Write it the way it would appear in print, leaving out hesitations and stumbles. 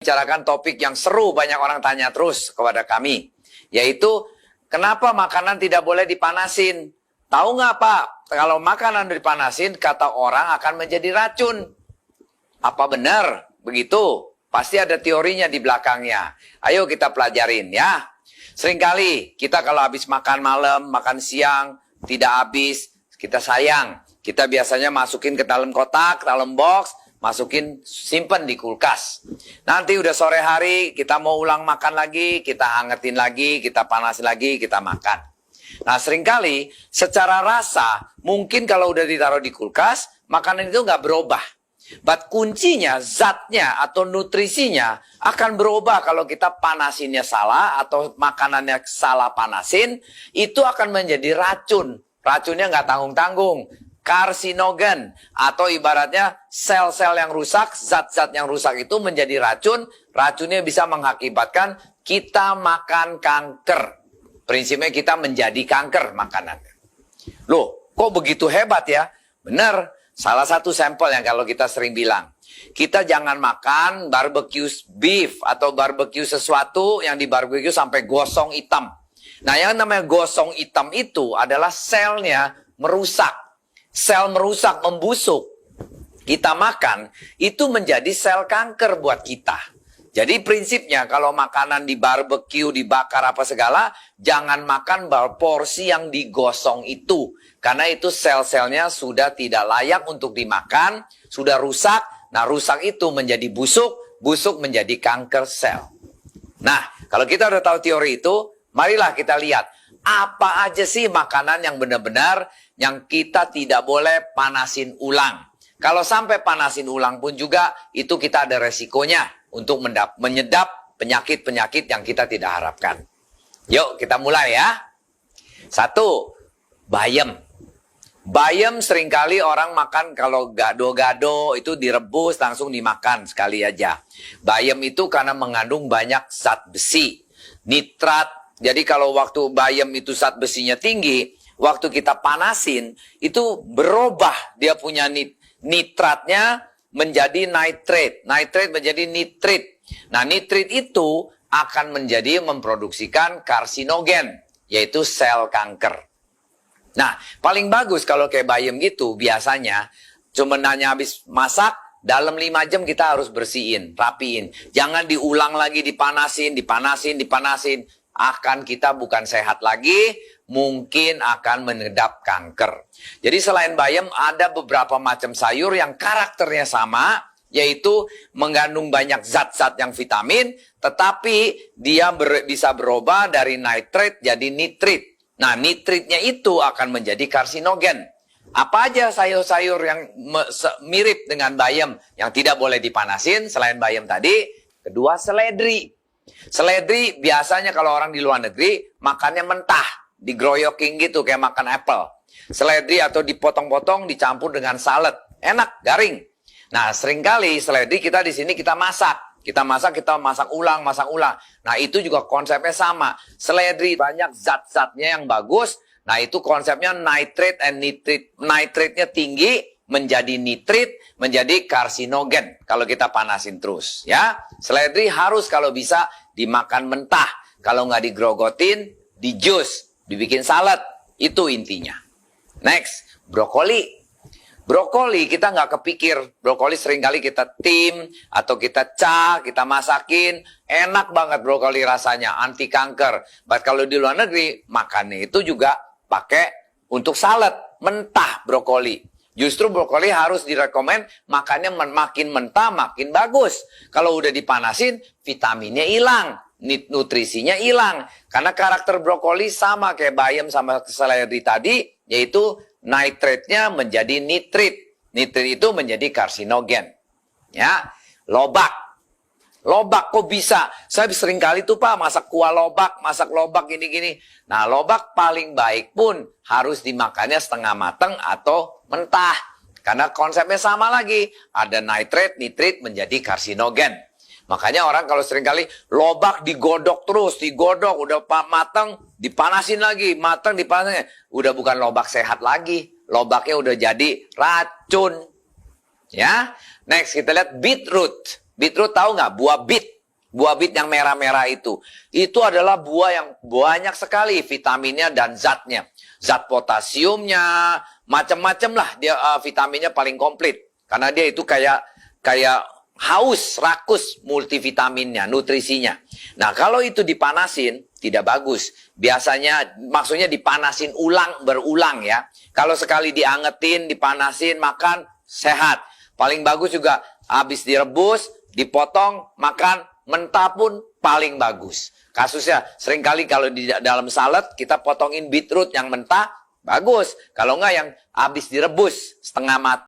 Bicarakan topik yang seru, banyak orang tanya terus kepada kami, yaitu kenapa makanan tidak boleh dipanasin? Tahu nggak Pak, kalau makanan dipanasin, kata orang akan menjadi racun. Apa benar begitu? Pasti ada teorinya di belakangnya. Ayo kita pelajarin ya. Seringkali kita kalau habis makan malam, makan siang, tidak habis, kita sayang. Kita biasanya masukin ke dalam kotak, dalam box, masukin, simpen di kulkas. Nanti udah sore hari, kita mau ulang makan lagi, kita hangetin lagi, kita panasin lagi, kita makan. Nah seringkali secara rasa, mungkin kalau udah ditaruh di kulkas, makanan itu nggak berubah. But kuncinya, zatnya atau nutrisinya akan berubah kalau kita panasinnya salah atau makanannya salah panasin, itu akan menjadi racun. Racunnya nggak tanggung-tanggung. Karsinogen, atau ibaratnya sel-sel yang rusak, zat-zat yang rusak itu menjadi racun. Racunnya bisa mengakibatkan kita makan kanker. Prinsipnya kita menjadi kanker makanan. Loh, kok begitu hebat ya? Benar, salah satu sampel yang kalau kita sering bilang, kita jangan makan barbecue beef atau barbecue sesuatu yang di barbecue sampai gosong hitam. Nah, yang namanya gosong hitam itu adalah selnya merusak. Sel merusak, membusuk. Kita makan, itu menjadi sel kanker buat kita. Jadi prinsipnya kalau makanan di barbecue, dibakar apa segala, jangan makan porsi yang digosong itu. Karena itu sel-selnya sudah tidak layak untuk dimakan, sudah rusak. Nah rusak itu menjadi busuk, busuk menjadi kanker sel. Nah kalau kita udah tahu teori itu, marilah kita lihat. Apa aja sih makanan yang benar-benar yang kita tidak boleh panasin ulang. Kalau sampai panasin ulang pun juga itu kita ada resikonya untuk menyedap penyakit-penyakit yang kita tidak harapkan. Yuk kita mulai ya. 1. Bayam. Bayam seringkali orang makan kalau gado-gado itu direbus langsung dimakan sekali aja. Bayam itu karena mengandung banyak zat besi, nitrat. Jadi kalau waktu bayam itu zat besinya tinggi, waktu kita panasin, itu berubah dia punya nitratnya menjadi nitrate. Nitrate menjadi nitrit. Nah nitrit itu akan memproduksikan karsinogen, yaitu sel kanker. Nah paling bagus kalau kayak bayam gitu, biasanya cuma hanya habis masak, dalam 5 jam kita harus bersihin, rapiin. Jangan diulang lagi, dipanasin. Akan kita bukan sehat lagi, mungkin akan menedap kanker. Jadi selain bayam ada beberapa macam sayur yang karakternya sama, yaitu mengandung banyak zat-zat yang vitamin, tetapi dia bisa berubah dari nitrate jadi nitrit. Nah nitritnya itu akan menjadi karsinogen. Apa aja sayur-sayur yang mirip dengan bayam yang tidak boleh dipanasin selain bayam tadi? Kedua, seledri. Seledri biasanya kalau orang di luar negeri makannya mentah, digroyoking gitu kayak makan apple. Seledri atau dipotong-potong dicampur dengan salad, enak, garing. Nah, seringkali seledri kita di sini kita masak. Kita masak ulang. Nah, itu juga konsepnya sama. Seledri banyak zat-zatnya yang bagus. Nah, itu konsepnya nitrate and nitrit. Nitrate-nya tinggi menjadi nitrit, menjadi karsinogen kalau kita panasin terus ya. Seledri harus kalau bisa dimakan mentah, kalau nggak digrogotin, di jus, dibikin salad, itu intinya. Next, brokoli. Brokoli kita nggak kepikir, brokoli seringkali kita tim atau kita kita masakin, enak banget brokoli rasanya, anti kanker. But kalau di luar negeri makannya itu juga pakai untuk salad, mentah brokoli. Justru brokoli harus direkomend makannya makin mentah makin bagus. Kalau udah dipanasin, vitaminnya hilang, nutrisinya hilang. Karena karakter brokoli sama kayak bayam sama seledri tadi, yaitu nitrate-nya menjadi nitrit. Nitrit itu menjadi karsinogen. Ya, lobak. Lobak kok bisa? Saya sering kali tuh Pak masak kuah lobak, masak lobak gini-gini. Nah lobak paling baik pun harus dimakannya setengah mateng atau mentah. Karena konsepnya sama lagi. Ada nitrate, nitrit menjadi karsinogen. Makanya orang kalau sering kali lobak digodok terus, digodok, udah mateng, dipanasin lagi, mateng, dipanasin. Udah bukan lobak sehat lagi. Lobaknya udah jadi racun. Ya, next kita lihat beetroot. Beetroot tahu nggak? Buah beet. Buah bit yang merah-merah itu adalah buah yang banyak sekali vitaminnya dan zatnya. Zat potasiumnya, macam-macam lah dia vitaminnya paling komplit. Karena dia itu kayak haus, rakus multivitaminnya, nutrisinya. Nah, kalau itu dipanasin tidak bagus. Biasanya maksudnya dipanasin berulang ya. Kalau sekali diangetin, dipanasin, makan sehat. Paling bagus juga habis direbus, dipotong, makan mentah pun paling bagus. Kasusnya seringkali kalau di dalam salad kita potongin beetroot yang mentah, bagus. Kalau enggak yang habis direbus setengah matang.